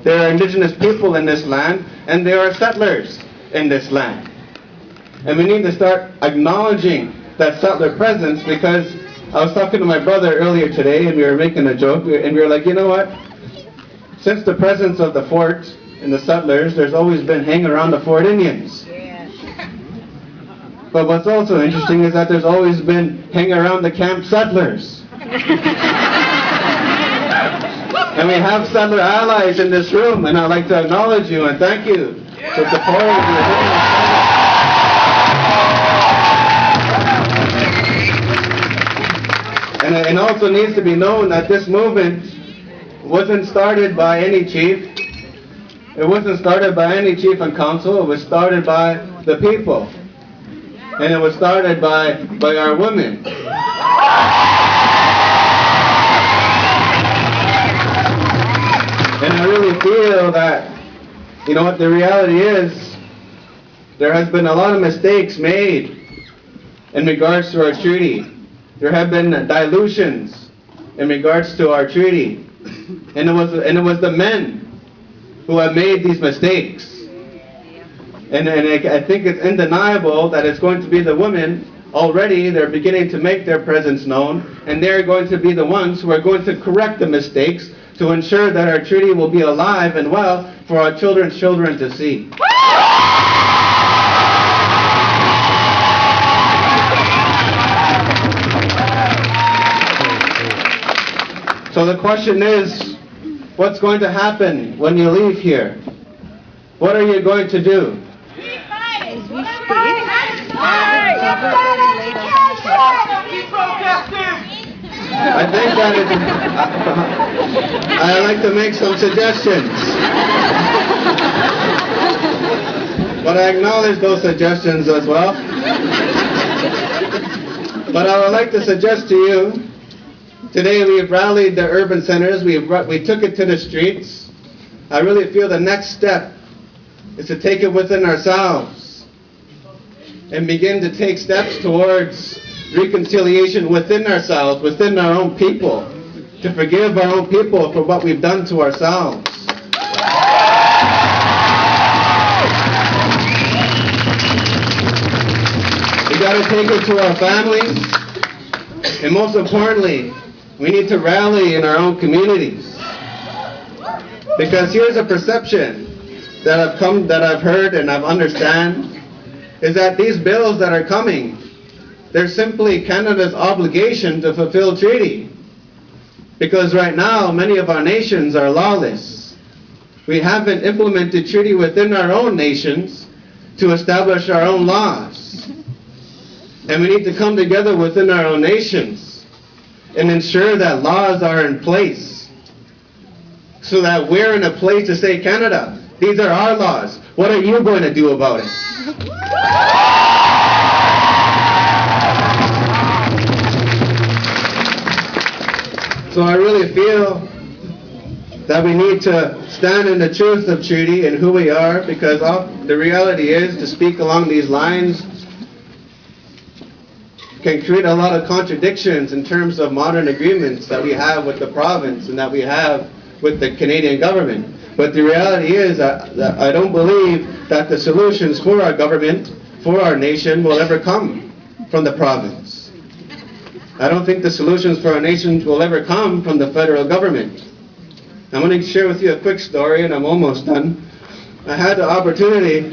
There are indigenous people in this land, and there are settlers in this land. And we need to start acknowledging that settler presence, because I was talking to my brother earlier today, and we were making a joke, and we were like, you know what? Since the presence of the fort and the settlers, there's always been hang around the fort Indians. But what's also interesting is that there's always been hang around the camp settlers. And we have settler allies in this room, and I'd like to acknowledge you and thank you for supporting And it also needs to be known that this movement wasn't started by any chief. It wasn't started by any chief and council. It was started by the people. And it was started by our women. And I really feel that, you know what, the reality is, there has been a lot of mistakes made in regards to our treaty. There have been dilutions in regards to our treaty. And it was the men who have made these mistakes. And I think it's undeniable that it's going to be the women. Already they're beginning to make their presence known, and they're going to be the ones who are going to correct the mistakes to ensure that our treaty will be alive and well for our children's children to see. So the question is, what's going to happen when you leave here? What are you going to do? I think that I'd like to make some suggestions. But I acknowledge those suggestions as well. But I would like to suggest to you, today we've rallied the urban centers, we took it to the streets. I really feel the next step is to take it within ourselves and begin to take steps towards reconciliation within ourselves, within our own people, to forgive our own people for what we've done to ourselves. We got to take it to our families, and most importantly, we need to rally in our own communities. Because here's a perception that I've heard and I've understand, is that these bills that are coming, they're simply Canada's obligation to fulfill treaty. Because right now, many of our nations are lawless. We haven't implemented treaty within our own nations to establish our own laws. And we need to come together within our own nations and ensure that laws are in place, so that we're in a place to say, Canada, these are our laws. What are you going to do about it? So I really feel that we need to stand in the truth of treaty and who we are, because the reality is, to speak along these lines can create a lot of contradictions in terms of modern agreements that we have with the province and that we have with the Canadian government. But the reality is that I don't believe that the solutions for our government, for our nation, will ever come from the province. I don't think the solutions for our nation will ever come from the federal government. I'm going to share with you a quick story, and I'm almost done. I had the opportunity